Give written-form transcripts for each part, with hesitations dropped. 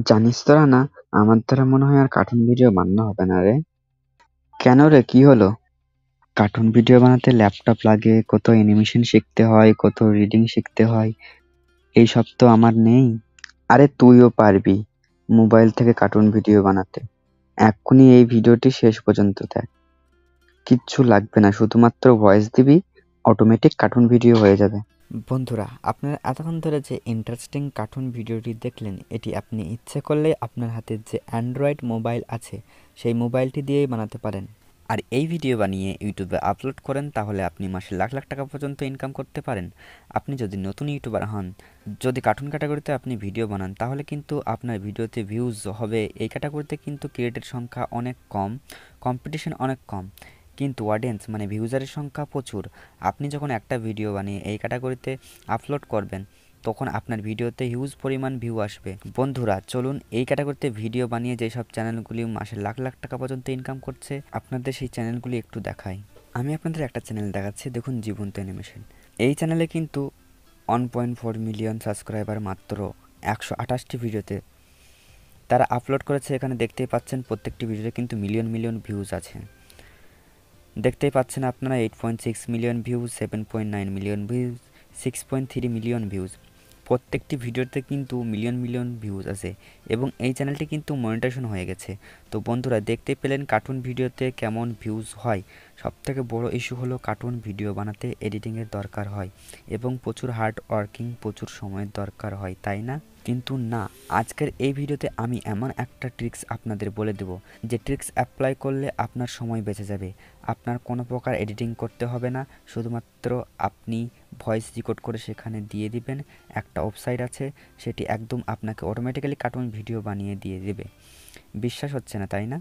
জানিস তোরা না, আমার দ্বারা মনে হয় আর কার্টুন ভিডিও বানানো হবে না রে। কেন রে, কি হলো? কার্টুন ভিডিও বানাতে ল্যাপটপ লাগে, কত অ্যানিমেশন শিখতে হয়, কত রিডিং শিখতে হয়, এইসব তো আমার নেই। আরে তুইও পারবি মোবাইল থেকে কার্টুন ভিডিও বানাতে। এক্ষুনি এই ভিডিওটি শেষ পর্যন্ত দেখ। কিচ্ছু লাগবে না, শুধুমাত্র ভয়েস দিবি, অটোমেটিক কার্টুন ভিডিও হয়ে যাবে। বন্ধুরা, আপনারা এতক্ষণ ধরে যে ইন্টারেস্টিং কার্টুন ভিডিওটি দেখলেন, এটি আপনি ইচ্ছে করলে আপনার হাতে যে অ্যান্ড্রয়েড মোবাইল আছে সেই মোবাইলটি দিয়েই বানাতে পারেন। আর এই ভিডিও বানিয়ে ইউটিউবে আপলোড করেন, তাহলে আপনি মাসে লাখ লাখ টাকা পর্যন্ত ইনকাম করতে পারেন। আপনি যদি নতুন ইউটিউবার হন, যদি কার্টুন ক্যাটাগরিতে আপনি ভিডিও বানান, তাহলে কিন্তু আপনার ভিডিওতে ভিউজ হবে। এই ক্যাটাগরিতে কিন্তু ক্রিয়েটের সংখ্যা অনেক কম, কম্পিটিশন অনেক কম, কিন্তু অডিয়েন্স মানে ভিউজারের সংখ্যা প্রচুর। আপনি যখন একটা ভিডিও বানিয়ে এই ক্যাটাগরিতে আপলোড করবেন, তখন আপনার ভিডিওতে হিউজ পরিমাণ ভিউ আসবে। বন্ধুরা চলুন, এই ক্যাটাগরিতে ভিডিও বানিয়ে যেসব চ্যানেলগুলি মাসে লাখ লাখ টাকা পর্যন্ত ইনকাম করছে, আপনাদের সেই চ্যানেলগুলি একটু দেখাই। আমি আপনাদের একটা চ্যানেল দেখাচ্ছি, দেখুন জীবন্ত অ্যানিমেশন। এই চ্যানেলে কিন্তু 1.4 মিলিয়ন সাবস্ক্রাইবার মাত্র 128টি ভিডিওতে তারা আপলোড করেছে। এখানে দেখতেই পাচ্ছেন প্রত্যেকটি ভিডিওতে কিন্তু মিলিয়ন মিলিয়ন ভিউজ আছে। দেখতেই পাচ্ছেন আপনারা 8.6 million views, 7.9 million views, 6.3 million views. প্রত্যেকটি ভিডিওতে কিন্তু মিলিয়ন মিলিয়ন ভিউজ আছে এবং এই চ্যানেলটি কিন্তু মনিটাইজেশন হয়ে গেছে। তো বন্ধুরা দেখতে পেলেন কার্টুন ভিডিওতে কেমন ভিউজ হয়। সবথেকে বড় ইস্যু হলো কার্টুন ভিডিও বানাতে এডিটিংয়ের দরকার হয় এবং প্রচুর হার্ড ওয়ার্কিং, প্রচুর সময়ের দরকার হয়, তাই না? কিন্তু না, আজকের এই ভিডিওতে আমি এমন একটা ট্রিক্স আপনাদের বলে দেব, যে ট্রিক্স অ্যাপ্লাই করলে আপনার সময় বেঁচে যাবে। আপনার কোনো প্রকার এডিটিং করতে হবে না, শুধুমাত্র আপনি ভয়েস রেকর্ড করে সেখানে দিয়ে দিবেন। একটা ওয়েবসাইট আছে, সেটি একদম আপনাকে অটোমেটিক্যালি কার্টুন ভিডিও বানিয়ে দিয়ে দেবে। বিশ্বাস হচ্ছে না, তাই না?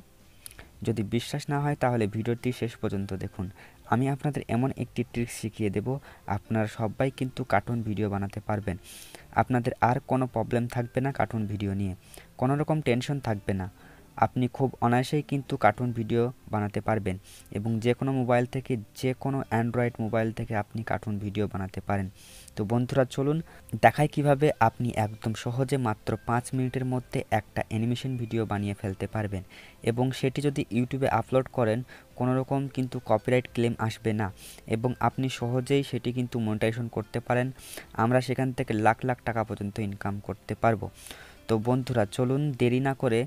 যদি বিশ্বাস না হয় তাহলে ভিডিওটি শেষ পর্যন্ত দেখুন। আমি আপনাদের এমন একটি ট্রিক্স শিখিয়ে দেব, আপনারা সবাই কিন্তু কার্টুন ভিডিও বানাতে পারবেন। আপনাদের আর কোনো প্রবলেম থাকবে না কার্টুন ভিডিও নিয়ে, কোনো রকম টেনশন থাকবে না। আপনি খুব অনায়াসেই কিন্তু কার্টুন ভিডিও বানাতে পারবেন এবং যে কোনো মোবাইল থেকে, যে কোনো অ্যান্ড্রয়েড মোবাইল থেকে আপনি কার্টুন ভিডিও বানাতে পারেন। তো বন্ধুরা চলুন দেখাই কিভাবে আপনি একদম সহজে মাত্র 5 মিনিটের মধ্যে একটা অ্যানিমেশন ভিডিও বানিয়ে ফেলতে পারবেন এবং সেটি যদি ইউটিউবে আপলোড করেন, কোনো রকম কিন্তু কপিরাইট ক্লেম আসবে না এবং আপনি সহজেই সেটি কিন্তু মনিটাইজেশন করতে পারেন। আমরা সেখান থেকে লাখ লাখ টাকা পর্যন্ত ইনকাম করতে পারবো। তো বন্ধুরা চলুন দেরি না করে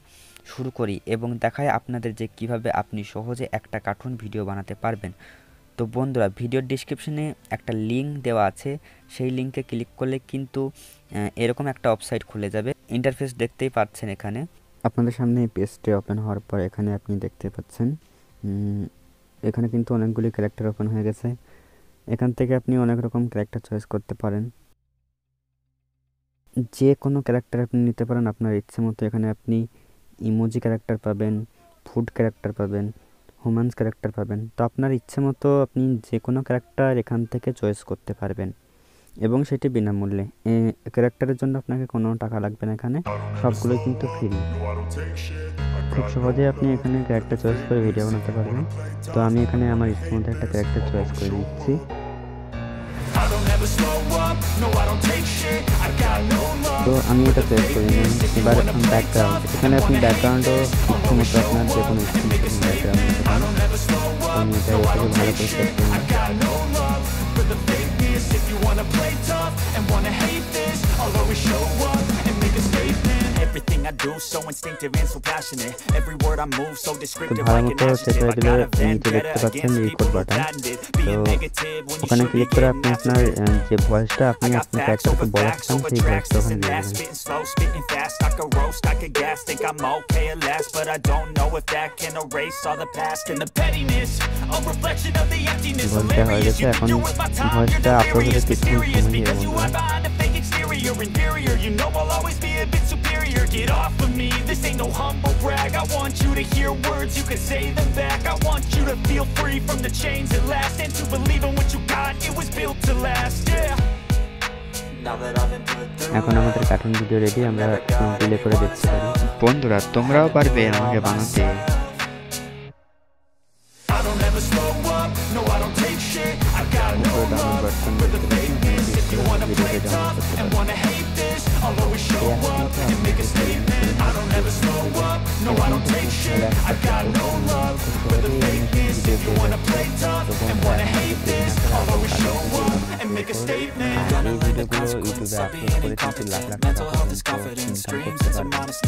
শুরু করি এবং দেখাই আপনাদের যে কিভাবে আপনি সহজে একটা কার্টুন ভিডিও বানাতে পারবেন। তো বন্ধুরা ভিডিওর ডিসক্রিপশনে একটা লিঙ্ক দেওয়া আছে, সেই লিঙ্কে ক্লিক করলে কিন্তু এরকম একটা ওয়েবসাইট খুলে যাবে। ইন্টারফেস দেখতেই পাচ্ছেন এখানে। আপনাদের সামনে এই পেজটি ওপেন হওয়ার পর এখানে আপনি দেখতে পাচ্ছেন এখানে কিন্তু অনেকগুলি ক্যারেক্টার ওপেন হয়ে গেছে। এখান থেকে আপনি অনেক রকম ক্যারেক্টার চয়েস করতে পারেন, যে কোনো ক্যারেক্টার আপনি নিতে পারেন আপনার ইচ্ছে মতো। এখানে আপনি ইমোজি ক্যারেক্টার পাবেন, ফুড ক্যারেক্টার পাবেন, হিউম্যানস ক্যারেক্টার পাবেন। তো আপনার ইচ্ছে মতো আপনি যে কোনো ক্যারেক্টার এখান থেকে চয়েস করতে পারবেন এবং সেটি বিনামূল্যে। ক্যারেক্টারের জন্য আপনাকে কোনো টাকা লাগবে না, এখানে সবগুলোই কিন্তু ফ্রি। খুব সহজে আপনি এখানে ক্যারেক্টার চয়েস করে ভিডিও বানাতে পারবেন। তো আমি এখানে আমার ইচ্ছে মতো একটা ক্যারেক্টার চয়েস করে নিচ্ছি। তো আমি এটা চয়েস করে নিলাম। এবার ব্যাকগ্রাউন্ড, এখানে আপনি ব্যাকগ্রাউন্ডও ইচ্ছে মতো আপনার যে কোনো ইচ্ছে মতো ব্যাকগ্রাউন্ড নিতে পারেন। আমি এটা এটাকে ভালো করে সেট করে Everything I do so instinctive and so passionate. Every word I move so তো descriptive ভালো like মতো an সেট adjective. হয়ে I দিলে got a নিচে vendetta দেখতে পাচ্ছেন against record people who button. patented তো being negative when you ওখানে should be ক্লিক করে getting আপনি আপনার after it. যে ভয়েসটা আপনি I got আপনার facts ক্যারেক্টারকে over বলাতে facts চান over সেই tracks, ভয়েসটা this ওখানে and দিয়ে that. দেবেন। Spitting slow, spitting fast. I could roast, I could gas. Think I'm okay at last, but I don't know if that can erase all the past and the pettiness. A reflection of the emptiness. ভয়েসটা হয়ে Hilarious, গেছে। you এখন think you're worth my time. You're ভয়েসটা upload হতে delirious, কিছুক্ষণ mysterious সময় because নেবে you বন্ধুরা। hide behind a fake exterior. Inferior, you know I'll always be a bit superior. Get off of me, this ain't no humble brag. I want you to hear words, you can say them back. I want you to feel free from the chains that last and to believe in what you got, it was built to last, yeah. এখন আমাদের cartoon video ready, আমরা play করে দেখতে পারি। বন্ধুরা তোমরাও পারবে আমাকে বানাতে। I don't ever slow up, no I don't take shit. I got no love for the fakeness. If you wanna play tough and wanna hate this, I'll always show up and make a statement. motivation. I've got no love for the fakeness. If you wanna play tough and wanna hate this, I'll always show up and make a statement. এই ভিডিওগুলো ইউটিউবে upload করে কিন্তু লাখ লাখ টাকা পর্যন্ত income করতে পারবেন।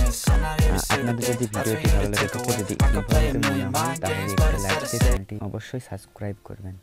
আপনাদের যদি ভিডিওটি ভালো লেগে থাকে, যদি ইনফরমেটিভ মনে হয়, তাহলে একটা লাইক দিয়ে চ্যানেলটি অবশ্যই সাবস্ক্রাইব করবেন।